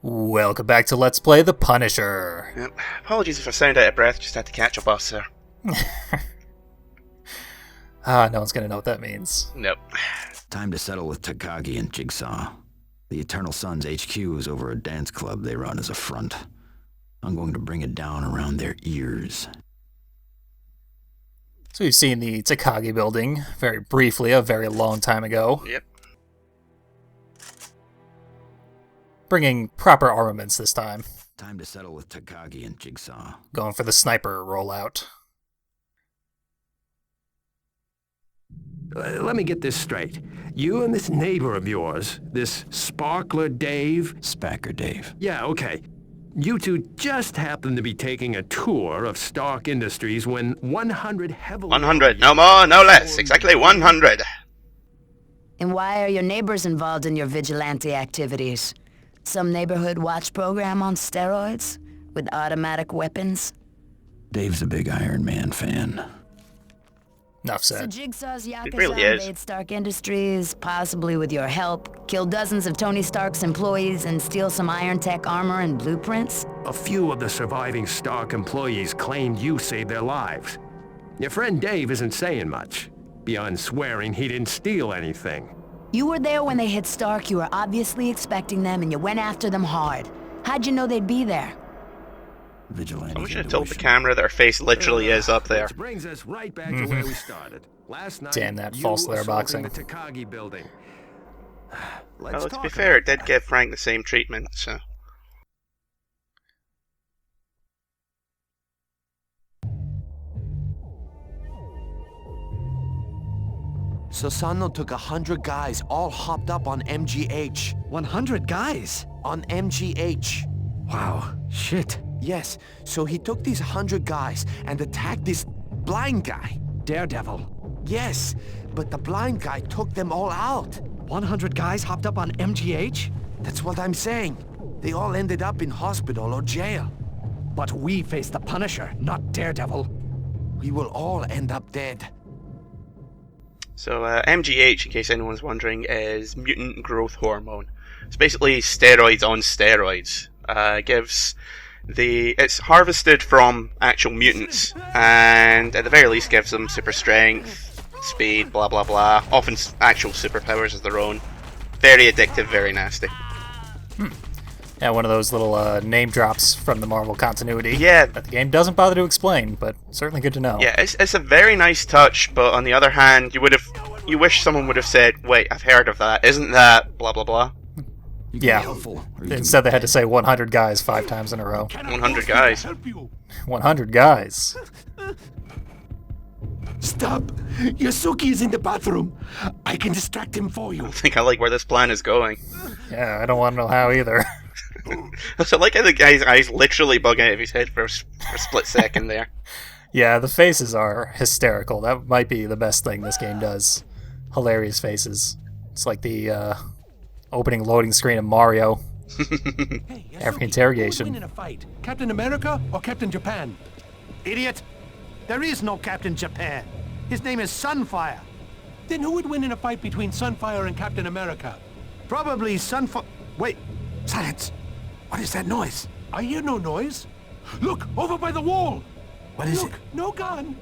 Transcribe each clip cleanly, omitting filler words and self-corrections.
Welcome back to Let's Play The Punisher. Yep. Apologies if I sound out of breath, just had to catch a bus, sir. No one's gonna know what that means. Nope. Time to settle with Takagi and Jigsaw. The Eternal Sun's HQ is over a dance club they run as a front. I'm going to bring it down around their ears. So we've seen the Takagi building very briefly a very long time ago. Yep. Bringing proper armaments this time. Time to settle with Takagi and Jigsaw. Going for the sniper rollout. Let me get this straight. You and this neighbor of yours, this Sparkler Dave... Spacker Dave. Yeah, okay. You two just happened to be taking a tour of Stark Industries when 100 heavily... 100, no more, no less. Exactly 100. And why are your neighbors involved in your vigilante activities? Some neighborhood watch program on steroids? With automatic weapons? Dave's a big Iron Man fan. Enough So said. Jigsaw's It really Yakuza is. invade Stark Industries, possibly with your help, kill dozens of Tony Stark's employees and steal some Iron Tech armor and blueprints? A few of the surviving Stark employees claimed you saved their lives. Your friend Dave isn't saying much, beyond swearing he didn't steal anything. You were there when they hit Stark, you were obviously expecting them, and you went after them hard. How'd you know they'd be there? Vigilante. Someone should have told the camera that her face literally is up there. Which brings us right back to where we started. Last night, Damn that you false layer assaulting boxing. the Takagi building. Well, Let's to talk be fair, it about did give Frank the same treatment, so... Susano took 100 guys, all hopped up on MGH. 100 guys? On MGH. Wow, shit. Yes, so he took these 100 guys and attacked this blind guy. Daredevil. Yes, but the blind guy took them all out. 100 guys hopped up on MGH? That's what I'm saying. They all ended up in hospital or jail. But we face the Punisher, not Daredevil. We will all end up dead. So, MGH, in case anyone's wondering, is mutant growth hormone. It's basically steroids on steroids. It's harvested from actual mutants, and at the very least gives them super strength, speed, blah blah blah. Often actual superpowers of their own. Very addictive, very nasty. Yeah, one of those little name drops from the Marvel continuity. Yeah. That the game doesn't bother to explain, but certainly good to know. Yeah, it's a very nice touch, but on the other hand, you wish someone would have said, "Wait, I've heard of that. Isn't that blah blah blah?" You can be Yeah. helpful, or you can Instead they had to say 100 guys 5 times in a row. 100 guys. 100 guys. Stop! Yasuki is in the bathroom. I can distract him for you. I think I like where this plan is going. Yeah, I don't want to know how either. So I like how the guy's eyes literally bug out of his head for a split second there. Yeah, the faces are hysterical. That might be the best thing this game does. Hilarious faces. It's like the opening loading screen of Mario. Every interrogation. Who would win in a fight? Captain America or Captain Japan? Idiot! There is no Captain Japan. His name is Sunfire. Then who would win in a fight between Sunfire and Captain America? Probably Sunfire... Wait, silence! What is that noise? I hear no noise. Look, over by the wall! What is Look, it? no gun!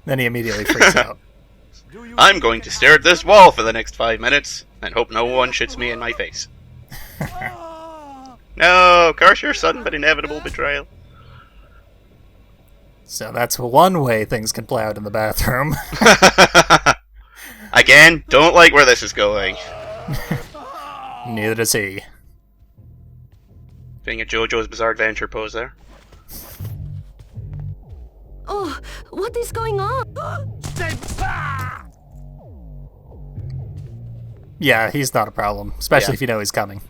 Then he immediately freaks out. I'm going to stare at this wall for the next 5 minutes and hope no one shoots me in my face. No, curse your sudden but inevitable betrayal. So that's one way things can play out in the bathroom. Again, don't like where this is going. Neither does he. Being a JoJo's Bizarre Adventure pose there. Oh, what is going on? Yeah, he's not a problem, especially Yeah. if you know he's coming.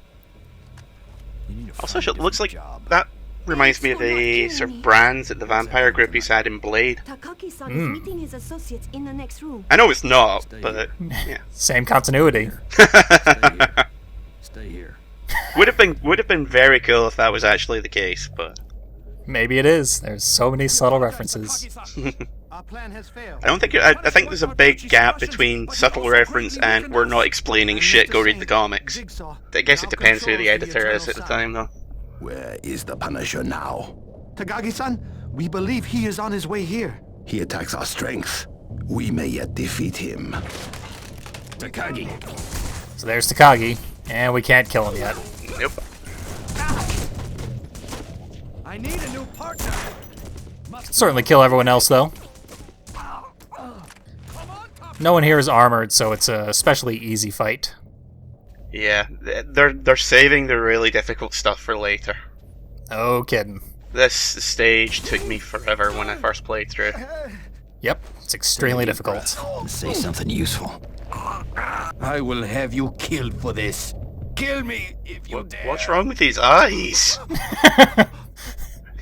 Also, it looks like that reminds me of the sort of brands that the vampire groupies had in Blade. Takagi-san is meeting his associates in the next room. I know it's not, but yeah. Same continuity. stay here. Would have been very cool if that was actually the case, but Maybe it is. There's so many subtle references. Our plan has failed. I don't think I think there's a big gap between subtle reference and we're not explaining shit. Go read the comics. I guess it depends who the editor is at the time, though. Where is the Punisher now? Takagi-san, we believe he is on his way here. He attacks our strength. We may yet defeat him. Takagi. So there's Takagi, and we can't kill him yet. Nope. I need a new partner. Certainly kill everyone else, though. No one here is armored, so it's a especially easy fight. Yeah, they're saving the really difficult stuff for later. No kidding. This stage took me forever when I first played through. Yep, it's extremely difficult. Say something useful. I will have you killed for this. Kill me if you dare. What's wrong with his eyes?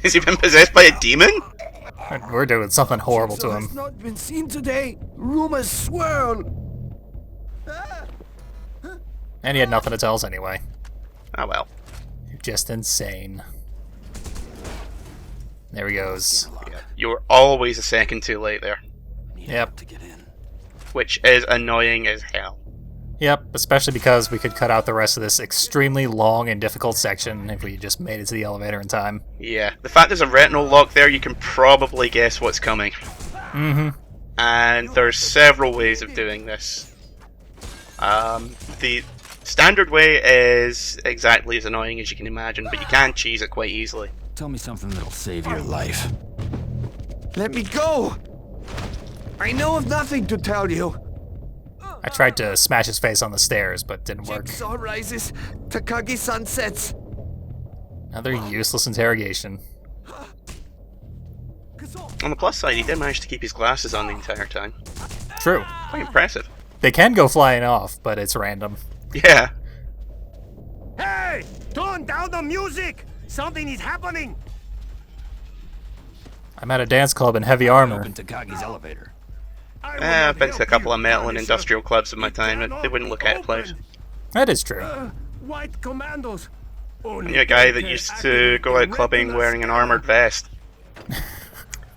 Has he been possessed by a demon? We're doing something horrible to him. Has not been seen today. Rumors swirl. And he had nothing to tell us anyway. Oh well. Just insane. There he goes. Yeah, you were always a second too late there. Yep. To get in. Which is annoying as hell. Yep, especially because we could cut out the rest of this extremely long and difficult section if we just made it to the elevator in time. Yeah, the fact there's a retinal lock there, you can probably guess what's coming. Mm-hmm. And there's several ways of doing this. The standard way is exactly as annoying as you can imagine, but you can cheese it quite easily. Tell me something that'll save your life. Let me go. I know of nothing to tell you. I tried to smash his face on the stairs, but didn't work. Jigsaw rises. Takagi-san sets. Another useless interrogation. On the plus side, he did manage to keep his glasses on the entire time. True. Quite impressive. They can go flying off, but it's random. Yeah. Hey! Tone down the music! Something is happening! I'm at a dance club in heavy armor. Open Takagi's elevator. I've been to a couple of metal and industrial clubs in my time, and they wouldn't look out of place. That is true. White commandos. I knew a guy that used to go out clubbing wearing an armoured vest.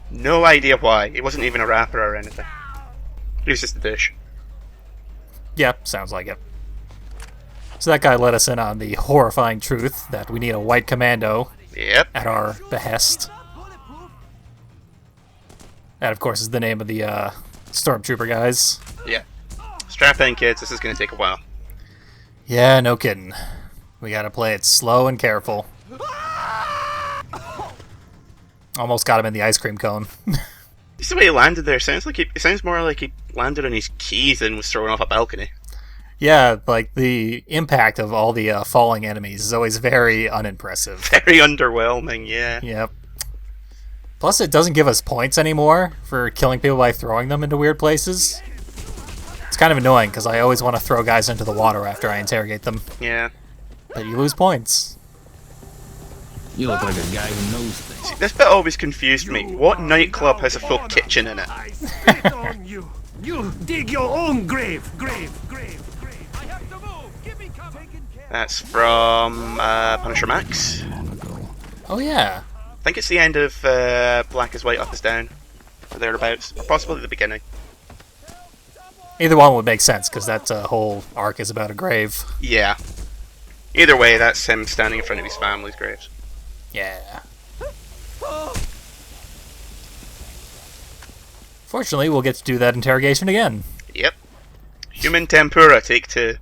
No idea why. He wasn't even a rapper or anything. He was just a dish. Yep, sounds like it. So that guy let us in on the horrifying truth that we need a white commando Yep. at our behest. That, of course, is the name of the stormtrooper guys. Yeah. Strap in, kids. This is going to take a while. Yeah, no kidding. We gotta play it slow and careful. Almost got him in the ice cream cone. Just the way he landed there sounds like it sounds more like he landed on his keys than was thrown off a balcony. Yeah, like the impact of all the falling enemies is always very unimpressive. Very underwhelming, yeah. Yep. Plus, it doesn't give us points anymore for killing people by throwing them into weird places. It's kind of annoying because I always want to throw guys into the water after I interrogate them. Yeah. But you lose points. You look like a guy who knows things. See, this bit always confused me. What nightclub has a full kitchen in it? I spit on you. You dig your own grave. Grave. I have to move. Give me cover. That's from Punisher Max. Oh yeah. I think it's the end of Black is White, Up is Down. Or thereabouts. Or possibly the beginning. Either one would make sense because that whole arc is about a grave. Yeah. Either way, that's him standing in front of his family's graves. Yeah. Fortunately, we'll get to do that interrogation again. Yep. Human Tempura, take 2.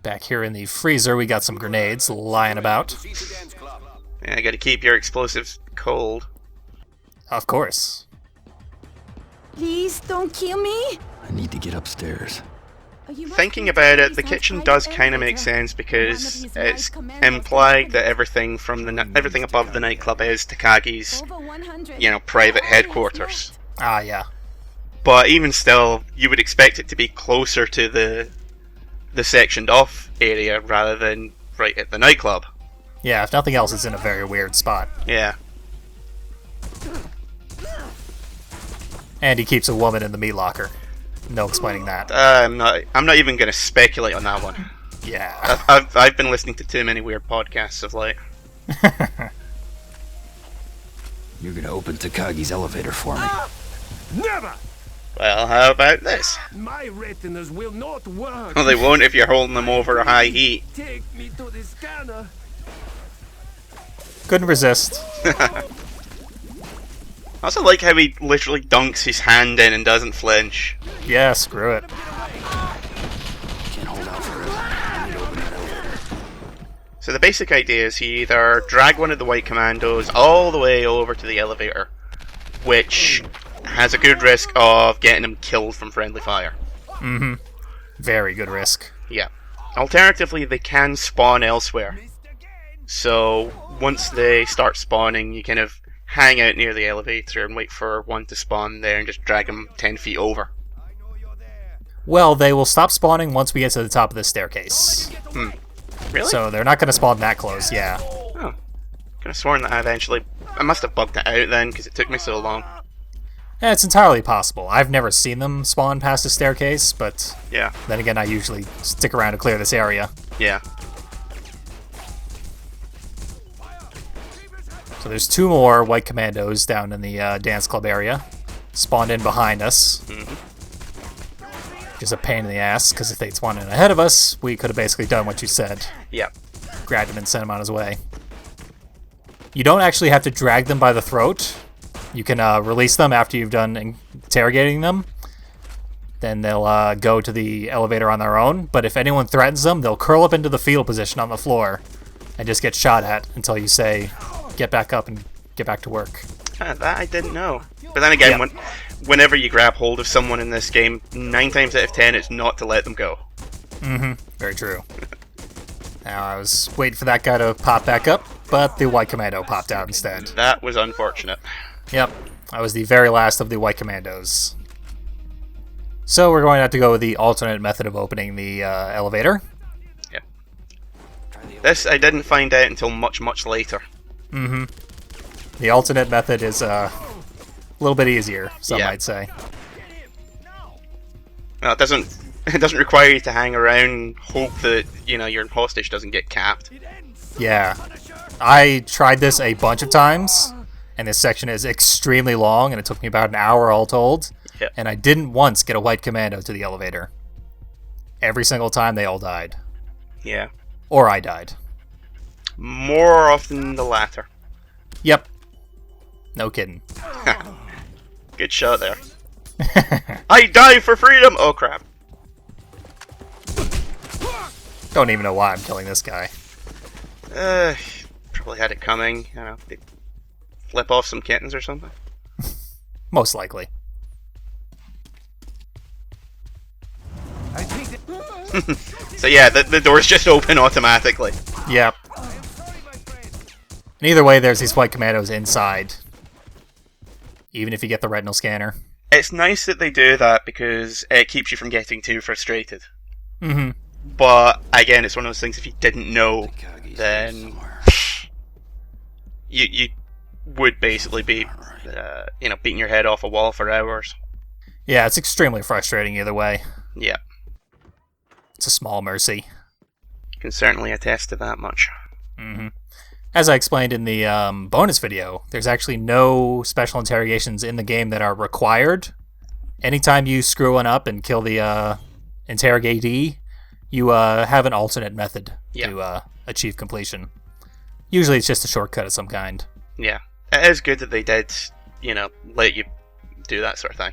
Back here in the freezer, we got some grenades lying about. Yeah, I gotta keep your explosives cold. Of course. Please don't kill me. I need to get upstairs. Thinking about it, the kitchen does kind of make sense because it's implied that everything above the nightclub is Takagi's, private headquarters. Ah, yeah. But even still, you would expect it to be closer to the sectioned off area rather than right at the nightclub. Yeah, if nothing else, it's in a very weird spot. Yeah. And he keeps a woman in the meat locker. No explaining that. I'm not even going to speculate on that one. Yeah. I've been listening to too many weird podcasts of late. You're gonna open Takagi's elevator for me. Never! Well, how about this? My retinas will not work. Well, they won't if you're holding them over a high heat. Take me to the scanner. Couldn't resist. I also like how he literally dunks his hand in and doesn't flinch. Yeah, screw it. Can't hold out forever. I need to open that elevator. So the basic idea is you either drag one of the white commandos all the way over to the elevator, which has a good risk of getting him killed from friendly fire. Mm-hmm. Very good risk. Yeah. Alternatively, they can spawn elsewhere. So once they start spawning, you kind of hang out near the elevator and wait for one to spawn there and just drag them 10 feet over. Well, they will stop spawning once we get to the top of the staircase. Really? So they're not going to spawn that close, yeah. Oh. Could have sworn that I must have bugged it out then, because it took me so long. Yeah, it's entirely possible. I've never seen them spawn past the staircase, but Yeah. then again, I usually stick around to clear this area. Yeah. So there's 2 more white commandos down in the dance club area. Spawned in behind us. Just a pain in the ass, because if they'd spawned in ahead of us, we could have basically done what you said. Yeah. Grabbed him and sent him on his way. You don't actually have to drag them by the throat. You can release them after you've done interrogating them. Then they'll go to the elevator on their own. But if anyone threatens them, they'll curl up into the fetal position on the floor and just get shot at until you say, get back up and get back to work. That I didn't know. But then again, whenever you grab hold of someone in this game, 9 times out of 10 it's not to let them go. Very true. Now, I was waiting for that guy to pop back up, but the white commando popped out instead. That was unfortunate. Yep, I was the very last of the white commandos. So we're going to have to go with the alternate method of opening the elevator. Yep. This I didn't find out until much, much later. The alternate method is a little bit easier, some might say. Well, it doesn't require you to hang around and hope that, your hostage doesn't get capped. Yeah. I tried this a bunch of times, and this section is extremely long, and it took me about an hour all told. Yep. And I didn't once get a white commando to the elevator. Every single time they all died. Yeah. Or I died. More often the latter. Yep. No kidding. Good shot there. I die for freedom! Oh crap. Don't even know why I'm killing this guy. Probably had it coming. They flip off some kittens or something. Most likely. So yeah, the doors just open automatically. Yep. And either way, there's these white commandos inside. Even if you get the retinal scanner. It's nice that they do that because it keeps you from getting too frustrated. Mm-hmm. But again, it's one of those things, if you didn't know, then you would basically be beating your head off a wall for hours. Yeah, it's extremely frustrating either way. Yeah. It's a small mercy. Can certainly attest to that much. Mm-hmm. As I explained in the bonus video, there's actually no special interrogations in the game that are required. Anytime you screw one up and kill the interrogatee, you have an alternate method to achieve completion. Usually it's just a shortcut of some kind. Yeah. It is good that they did, let you do that sort of thing.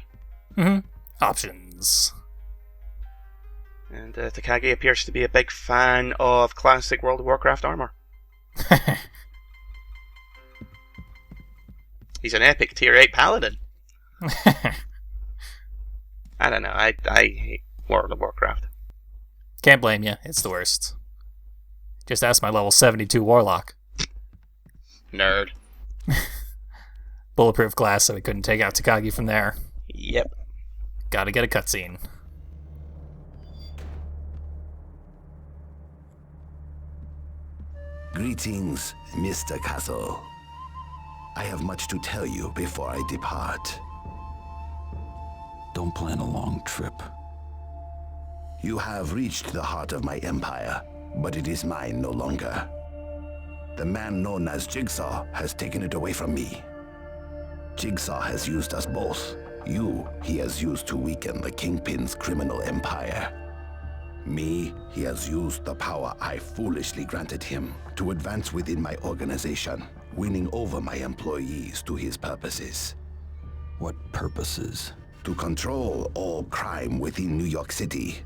Mm-hmm. Options. And Takagi appears to be a big fan of classic World of Warcraft armor. He's an epic tier 8 paladin. I don't know, I hate World of Warcraft. Can't blame you, it's the worst. Just ask my level 72 warlock. Nerd. Bulletproof glass, so he couldn't take out Takagi from there. Yep. Gotta get a cutscene. Greetings, Mr. Castle. I have much to tell you before I depart. Don't plan a long trip. You have reached the heart of my empire, but it is mine no longer. The man known as Jigsaw has taken it away from me. Jigsaw has used us both. You, he has used to weaken the Kingpin's criminal empire. Me, he has used the power I foolishly granted him to advance within my organization, winning over my employees to his purposes. What purposes? To control all crime within New York City,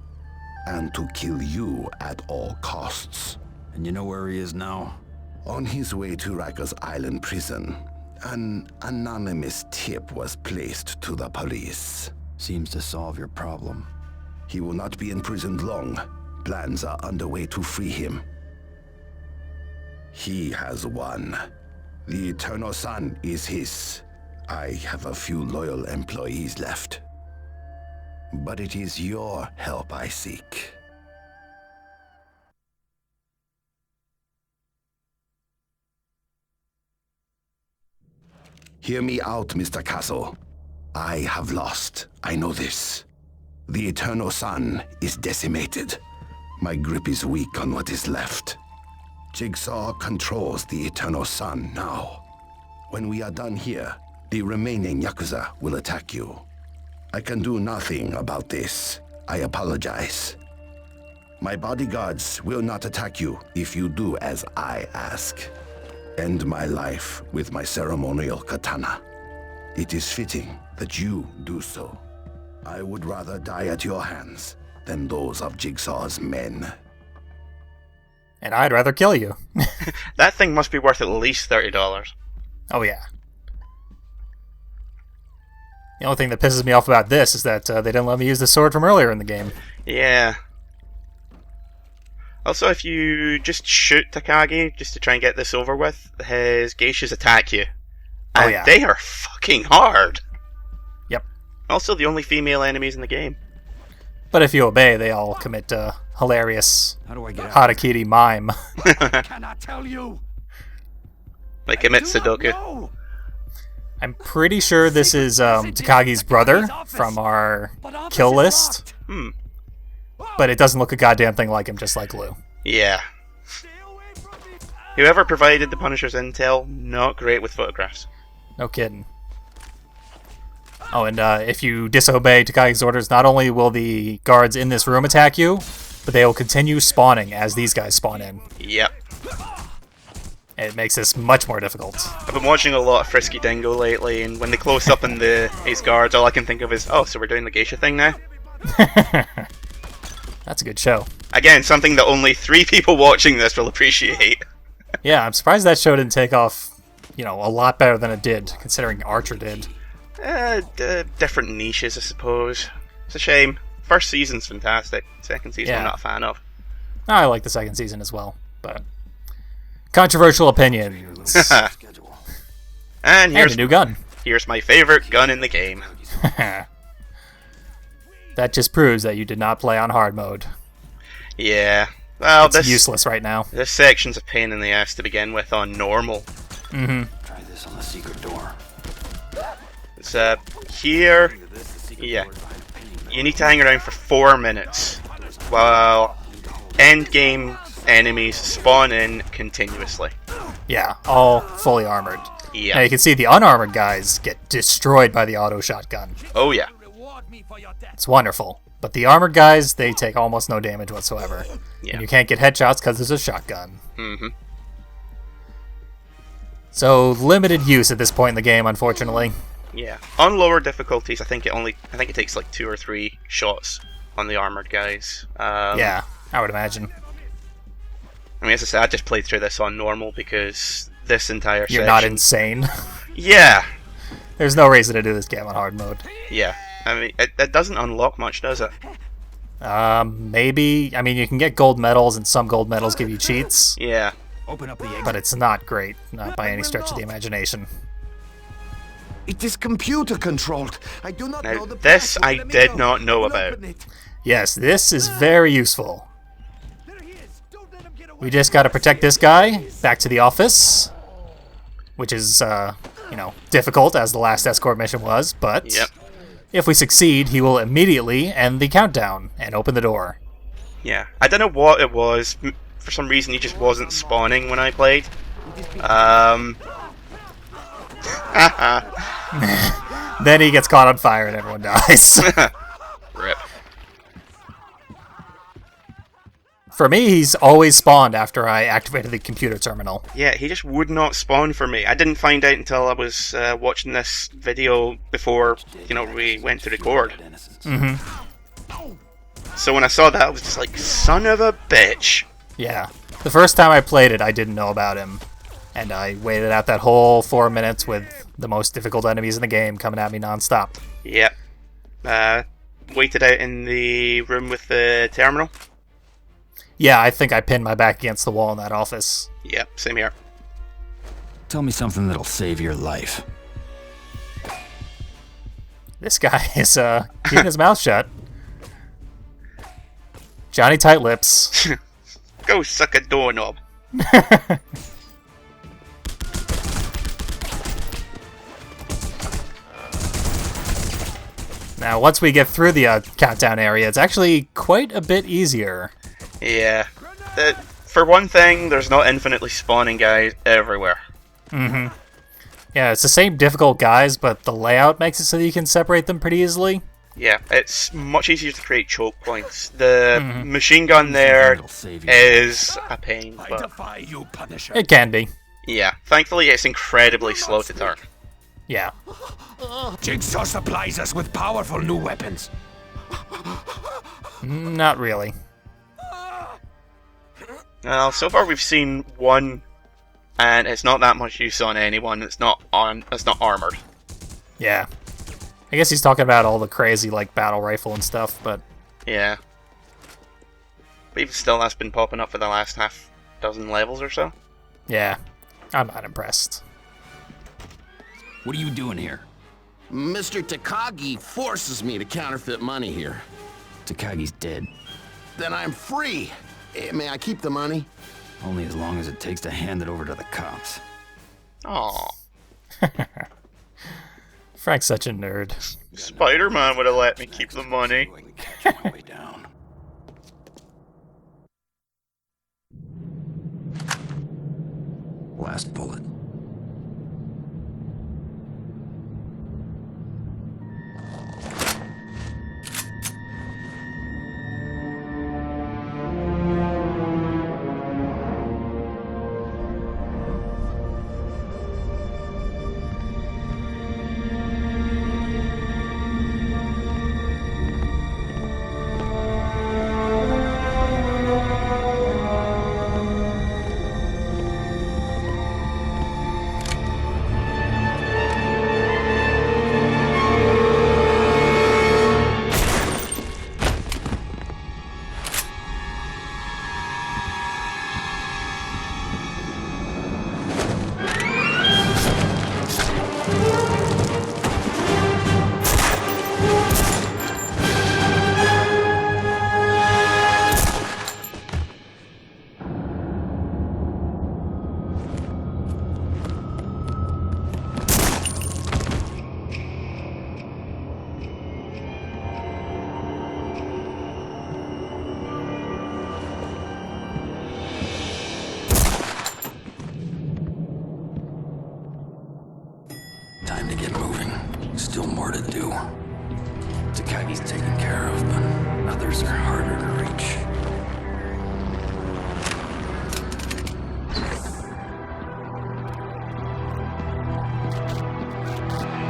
and to kill you at all costs. And you know where he is now? On his way to Rikers Island prison, an anonymous tip was placed to the police. Seems to solve your problem. He will not be imprisoned long. Plans are underway to free him. He has won. The Eternal Sun is his. I have a few loyal employees left. But it is your help I seek. Hear me out, Mr. Castle. I have lost. I know this. The Eternal Sun is decimated. My grip is weak on what is left. Jigsaw controls the Eternal Sun now. When we are done here, the remaining Yakuza will attack you. I can do nothing about this. I apologize. My bodyguards will not attack you if you do as I ask. End my life with my ceremonial katana. It is fitting that you do so. I would rather die at your hands than those of Jigsaw's men. And I'd rather kill you. That thing must be worth at least $30. Oh yeah. The only thing that pisses me off about this is that they didn't let me use the sword from earlier in the game. Yeah. Also, if you just shoot Takagi, just to try and get this over with, his geishas attack you. And Oh, yeah. they are fucking hard. Yep. Also, the only female enemies in the game. But if you obey, they all commit hilarious How do I get out? Harakiri mime. I cannot tell you. They commit Do not Sudoku. know. I'm pretty sure this is Takagi's brother from our kill list. Hmm. But it doesn't look a goddamn thing like him, just like Lou. Yeah. Whoever provided the Punisher's intel, not great with photographs. No kidding. Oh, and if you disobey Takagi's orders, not only will the guards in this room attack you, but they will continue spawning as these guys spawn in. Yep. It makes this much more difficult. I've been watching a lot of Frisky Dingo lately, and when they close up in these guards, all I can think of is, oh, so we're doing the geisha thing now? That's a good show. Again, something that only 3 people watching this will appreciate. Yeah, I'm surprised that show didn't take off, a lot better than it did, considering Archer did. Different niches, I suppose. It's a shame. First season's fantastic. Second season, Yeah. I'm not a fan of. I like the second season as well, but controversial opinions. And And here's a new gun. here's my favorite gun in the game. That just proves that you did not play on hard mode. Yeah. Well, It's useless right now. this section's a pain in the ass to begin with on normal. Mm-hmm. Try this on the secret door. It's here. Yeah. You need to hang around for 4 minutes while end game enemies spawn in continuously. Yeah, all fully armored. Yeah. Now you can see the unarmored guys get destroyed by the auto shotgun. Oh yeah. It's wonderful. But the armored guys, they take almost no damage whatsoever. Yeah. And you can't get headshots because there's a shotgun. Mm-hmm. So, limited use at this point in the game, unfortunately. Yeah. On lower difficulties, I think it takes like 2 or 3 shots on the armored guys. Yeah, I would imagine. I mean, as I said, I just played through this on normal because this entire You're section... not insane. Yeah. There's no reason to do this game on hard mode. Yeah. I mean, it doesn't unlock much, does it? Maybe. I mean, you can get gold medals, and some gold medals give you cheats. Yeah. Open up the exit. But it's not great, not by any stretch of the imagination. It is computer controlled. I do not Now, know the this password. I Let me did know. not know Will about. open it. Yes, this is very useful. We just gotta protect this guy back to the office, which is, difficult as the last escort mission was, but Yep. if we succeed, he will immediately end the countdown and open the door. Yeah. I don't know what it was. For some reason, he just wasn't spawning when I played. Then he gets caught on fire and everyone dies. Rip. For me, he's always spawned after I activated the computer terminal. Yeah, he just would not spawn for me. I didn't find out until I was watching this video before, we went to record. So when I saw that, I was just like, son of a bitch. Yeah. The first time I played it, I didn't know about him. And I waited out that whole 4 minutes with the most difficult enemies in the game coming at me nonstop. Yep. Waited out in the room with the terminal. Yeah, I think I pinned my back against the wall in that office. Yep, same here. Tell me something that'll save your life. This guy is keeping his mouth shut. Johnny Tight Lips. Go suck a doorknob. Now, once we get through the countdown area, it's actually quite a bit easier. Yeah. For one thing, there's not infinitely spawning guys everywhere. Mm-hmm. Yeah, it's the same difficult guys, but the layout makes it so that you can separate them pretty easily. Yeah, it's much easier to create choke points. The machine gun there is a pain, but it can be. Yeah, thankfully it's incredibly slow to turn. Yeah. Jigsaw supplies us with powerful new weapons. Not really. Well, so far we've seen one, and it's not that much use on anyone. It's not armored. Yeah. I guess he's talking about all the crazy, battle rifle and stuff, but... Yeah. But even still, that's been popping up for the last half dozen levels or so. Yeah. I'm not impressed. What are you doing here? Mr. Takagi forces me to counterfeit money here. Takagi's dead. Then I'm free. May I keep the money? Only as long as it takes to hand it over to the cops. Aww. Frank's such a nerd. Spider-Man would have let me keep the money. Last bullet. Time to get moving. Still more to do. Takagi's taken care of, but others are harder to reach.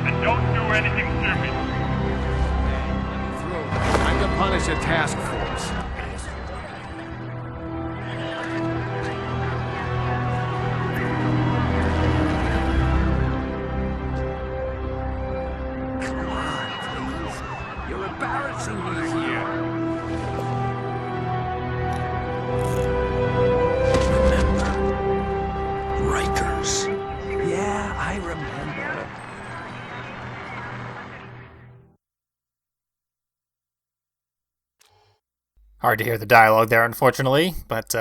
And don't do anything stupid. Time to punish a task force. You're embarrassing me here. Rikers. Yeah, I remember. Hard to hear the dialogue there, unfortunately, but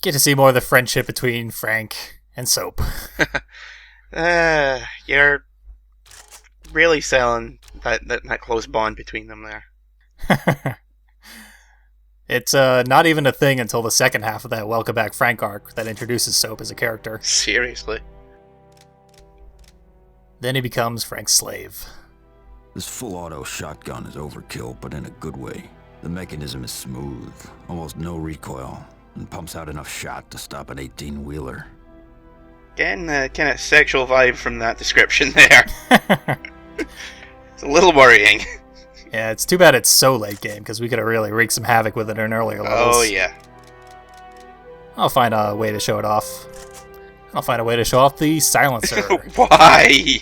get to see more of the friendship between Frank and Soap. You're really selling that close bond between them there. It's not even a thing until the second half of that Welcome Back Frank arc that introduces Soap as a character. Seriously. Then he becomes Frank's slave. This full-auto shotgun is overkill, but in a good way. The mechanism is smooth, almost no recoil, and pumps out enough shot to stop an 18-wheeler. Getting a kind of sexual vibe from that description there. It's a little worrying. Yeah, it's too bad it's so late game, because we could have really wreaked some havoc with it in earlier levels. Oh, yeah. I'll find a way to show it off. I'll find a way to show off the silencer. Why?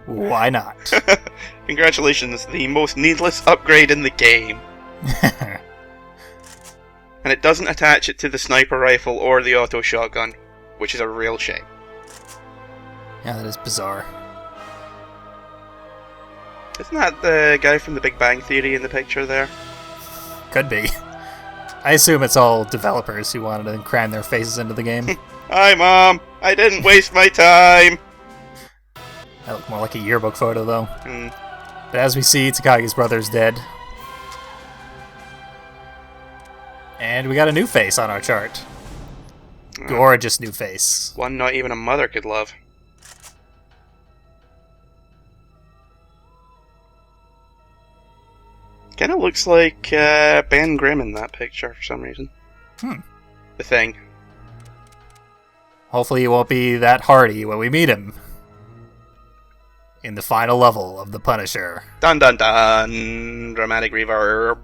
Why not? Congratulations, the most needless upgrade in the game. And it doesn't attach it to the sniper rifle or the auto shotgun, which is a real shame. Yeah, that is bizarre. Isn't that the guy from the Big Bang Theory in the picture there? Could be. I assume it's all developers who wanted to cram their faces into the game. Hi, Mom! I didn't waste my time! That looked more like a yearbook photo, though. But as we see, Takagi's brother's dead. And we got a new face on our chart. Gorgeous new face. One not even a mother could love. Kinda looks like Ben Grimm in that picture for some reason. The Thing. Hopefully he won't be that hardy when we meet him. In the final level of The Punisher. Dun dun dun! Dramatic reverb.